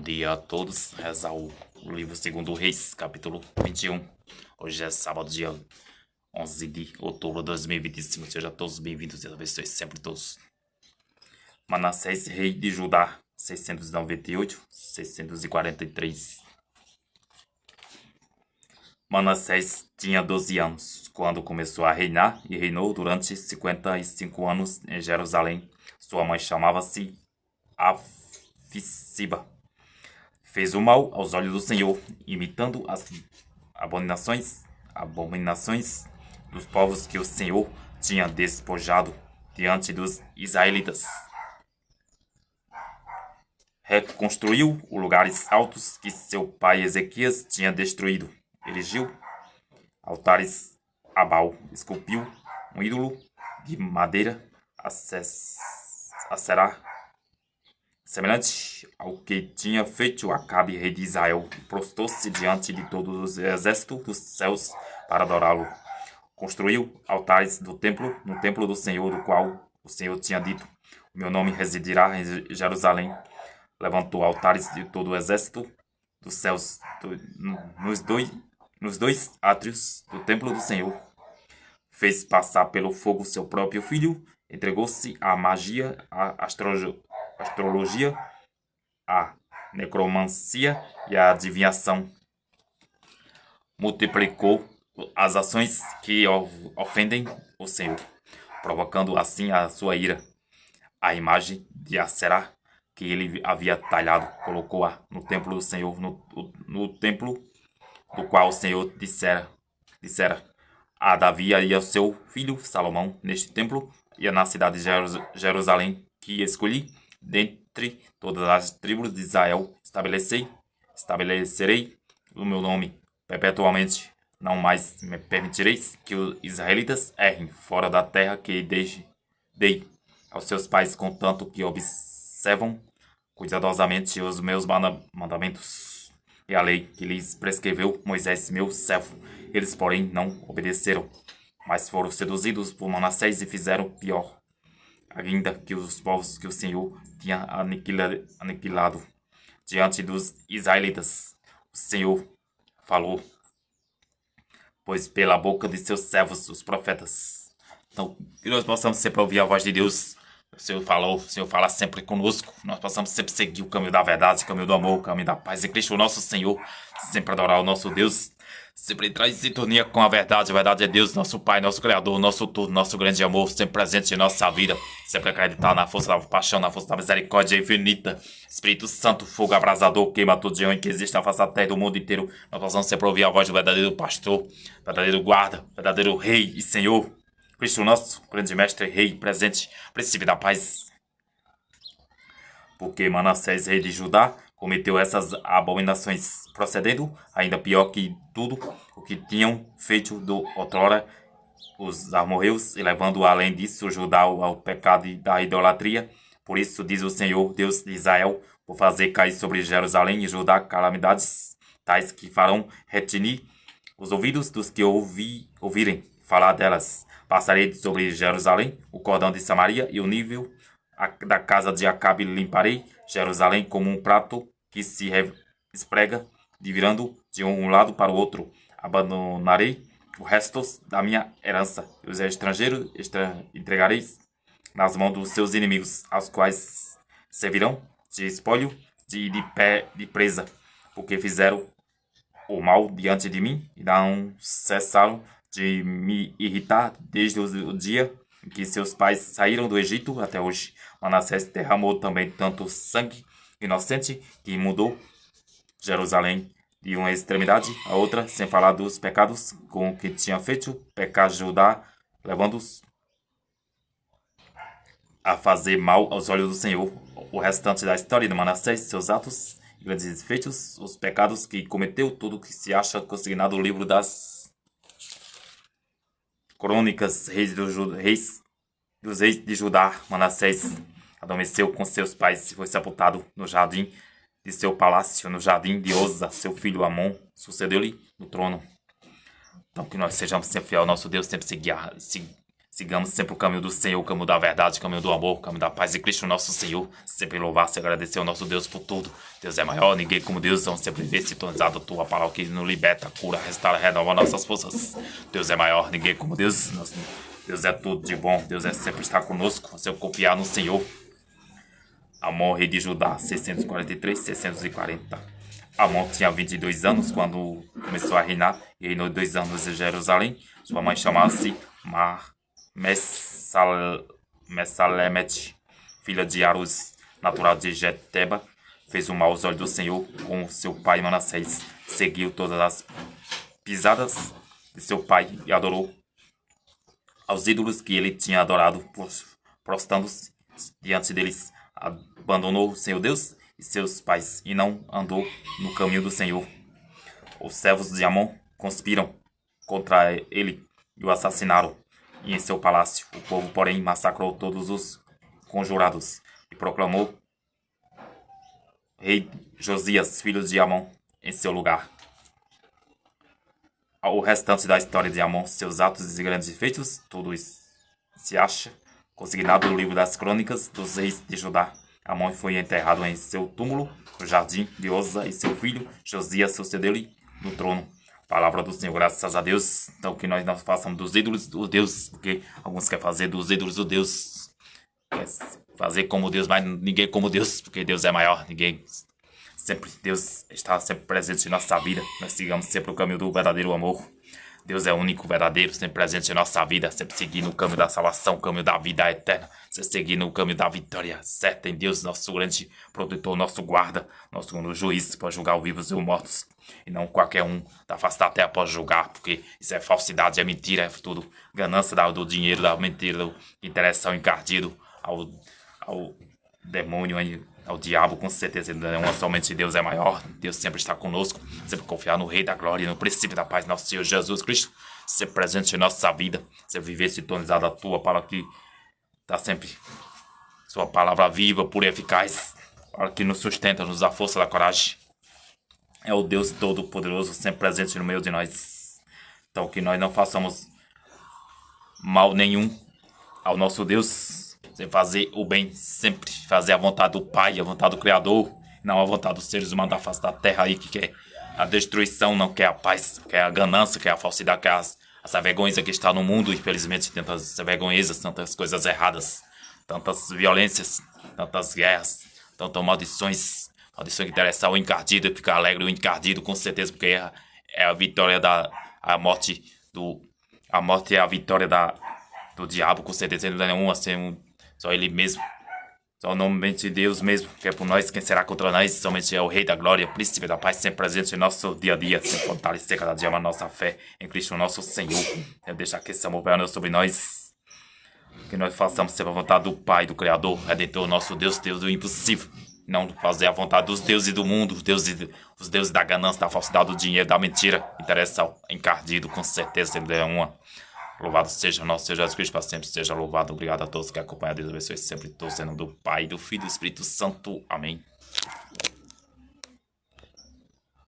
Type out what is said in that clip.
dia a todos. Rezar o livro segundo Reis, capítulo 21. Hoje é sábado, dia 11 de outubro de 2025. Sejam todos bem-vindos e abençoe sempre todos. Manassés, rei de Judá, 698-643. Manassés tinha 12 anos, quando começou a reinar e reinou durante 55 anos em Jerusalém. Sua mãe chamava-se Afisiba. Fez o mal aos olhos do Senhor, imitando as abominações dos povos que o Senhor tinha despojado diante dos israelitas. Reconstruiu os lugares altos que seu pai Ezequias tinha destruído. Erigiu altares a Baal, esculpiu um ídolo de madeira a Será, semelhante ao que tinha feito Acabe, rei de Israel, e prostrou-se diante de todos os exércitos dos céus para adorá-lo. Construiu altares no templo do Senhor, do qual o Senhor tinha dito: o meu nome residirá em Jerusalém. Levantou altares de todo o exército dos céus nos dois átrios do templo do Senhor. Fez passar pelo fogo seu próprio filho, entregou-se à magia, à astrologia, à necromancia e à adivinhação. Multiplicou as ações que ofendem o Senhor, provocando assim a sua ira. A imagem de Aserá que ele havia talhado, colocou-a no templo do Senhor, no templo do qual o Senhor dissera a Davi e ao seu filho Salomão: neste templo e na cidade de Jerusalém, que escolhi dentre todas as tribos de Israel, estabelecerei o meu nome perpetuamente. Não mais me permitireis que os israelitas errem fora da terra que dei aos seus pais, contanto que observam cuidadosamente os meus mandamentos e a lei que lhes prescreveu Moisés, meu servo. Eles, porém, não obedeceram, mas foram seduzidos por Manassés e fizeram pior ainda que os povos que o Senhor tinha aniquilado diante dos israelitas. O Senhor falou, pois pela boca de seus servos, os profetas. Então, que nós possamos sempre ouvir a voz de Deus. O Senhor falou, o Senhor fala sempre conosco. Nós possamos sempre seguir o caminho da verdade, o caminho do amor, o caminho da paz em Cristo, o nosso Senhor. Sempre adorar o nosso Deus. Sempre entrar em sintonia com a verdade. A verdade é Deus, nosso Pai, nosso Criador, nosso tudo, nosso grande amor, sempre presente em nossa vida. Sempre acreditar na força da paixão, na força da misericórdia infinita. Espírito Santo, fogo abrasador, queima todo dia que existe na face da terra do mundo inteiro. Nós possamos sempre ouvir a voz do verdadeiro pastor, verdadeiro guarda, verdadeiro rei e Senhor. Cristo nosso, grande mestre, rei, presente, príncipe da paz. Porque Manassés, rei de Judá, cometeu essas abominações, procedendo ainda pior que tudo o que tinham feito do outrora os amorreus, e levando além disso Judá ao pecado da idolatria. Por isso diz o Senhor, Deus de Israel, por fazer cair sobre Jerusalém e Judá calamidades, tais que farão retinir os ouvidos dos que ouvirem falar delas. Passarei sobre Jerusalém o cordão de Samaria e o nível da casa de Acabe limparei Jerusalém como um prato que se esprega, virando de um lado para o outro. Abandonarei o resto da minha herança. Os estrangeiros entregareis nas mãos dos seus inimigos, aos quais servirão de espólio de presa, porque fizeram o mal diante de mim e não cessaram de me irritar desde o dia em que seus pais saíram do Egito até hoje. Manassés derramou também tanto sangue inocente que mudou Jerusalém de uma extremidade a outra, sem falar dos pecados com que tinha feito pecar Judá, levando-os a fazer mal aos olhos do Senhor. O restante da história de Manassés, seus atos e grandes feitos, os pecados que cometeu, tudo que se acha consignado no livro das Crônicas, dos reis de Judá. Manassés adormeceu com seus pais e foi sepultado no jardim de seu palácio, no jardim de Oza. Seu filho Amon sucedeu-lhe no trono. Então que nós sejamos sempre fiel ao nosso Deus, sempre Sigamos sempre o caminho do Senhor, o caminho da verdade, o caminho do amor, o caminho da paz em Cristo nosso Senhor. Sempre louvar e agradecer ao nosso Deus por tudo. Deus é maior, ninguém como Deus. Vamos sempre ver sintonizado a tua palavra que nos liberta, cura, restaura, renova nossas forças. Deus é maior, ninguém como Deus. Deus é tudo de bom. Deus é sempre estar conosco. Se eu confiar no Senhor. Amon, rei de Judá, 643, 640. Amon tinha 22 anos quando começou a reinar e reinou 2 anos em Jerusalém. Sua mãe chamava-se Messalemete, filha de Arus, natural de Jeteba. Fez o mal aos olhos do Senhor com seu pai Manassés. Seguiu todas as pisadas de seu pai e adorou aos ídolos que ele tinha adorado, prostrando-se diante deles. Abandonou o Senhor Deus e seus pais e não andou no caminho do Senhor. Os servos de Amon conspiram contra ele e o assassinaram. E em seu palácio o povo, porém, massacrou todos os conjurados e proclamou rei Josias, filho de Amon, em seu lugar. O restante da história de Amon, seus atos e grandes feitos, tudo isso se acha consignado no livro das crônicas dos reis de Judá. Amon foi enterrado em seu túmulo, no jardim de Osa, e seu filho Josias sucedeu-lhe no trono. Palavra do Senhor, graças a Deus. Então que nós não façamos dos ídolos o Deus, porque alguns querem fazer dos ídolos o Deus. Quer fazer como Deus, mas ninguém como Deus, porque Deus é maior, ninguém. Sempre, Deus está sempre presente em nossa vida. Nós sigamos sempre o caminho do verdadeiro amor. Deus é o único verdadeiro, sempre presente em nossa vida, sempre seguindo o caminho da salvação, o caminho da vida eterna, sempre seguindo o caminho da vitória certa em Deus, nosso grande protetor, nosso guarda, nosso juiz para julgar os vivos e os mortos. E não qualquer um da face da terra pode julgar, porque isso é falsidade, é mentira, é tudo ganância do dinheiro, da mentira, do interesse ao encardido, ao demônio, ao diabo, com certeza. Não, somente Deus é maior. Deus sempre está conosco. Sempre confiar no Rei da Glória, no princípio da paz, nosso Senhor Jesus Cristo. Ser presente em nossa vida. Ser viver sintonizado a tua palavra, que está sempre sua palavra viva, pura e eficaz. Para que nos sustenta, nos dá força da coragem. É o Deus Todo-Poderoso, sempre presente no meio de nós. Então que nós não façamos mal nenhum ao nosso Deus. Sem fazer o bem, sempre fazer a vontade do Pai, a vontade do Criador, não a vontade dos seres humanos da face da terra aí, que quer a destruição, não quer a paz, quer a ganância, quer a falsidade, quer as vergonhas que está no mundo, infelizmente, tantas vergonhas, tantas coisas erradas, tantas violências, tantas guerras, tantas maldições que interessam ao encardido e ficar alegre o encardido, com certeza, porque é a vitória a morte é a vitória do diabo, com certeza, não é nenhuma, só ele mesmo, somente Deus mesmo, que é por nós, quem será contra nós? Somente é o Rei da Glória, Príncipe da Paz, sempre presente em nosso dia a dia, sempre fortalecer cada dia a nossa fé em Cristo nosso Senhor. Eu deixar que esse amor venha sobre nós, que nós façamos sempre a vontade do Pai, do Criador, Redentor, nosso Deus, Deus do impossível. Não fazer a vontade dos deuses do mundo, os deuses da ganância, da falsidade, do dinheiro, da mentira. Interessa ao encardido, com certeza, sempre é uma. Louvado seja o nosso Senhor Jesus Cristo, para sempre seja louvado. Obrigado a todos que acompanham. Deus abençoe sempre todos, sendo do Pai, do Filho e do Espírito Santo. Amém.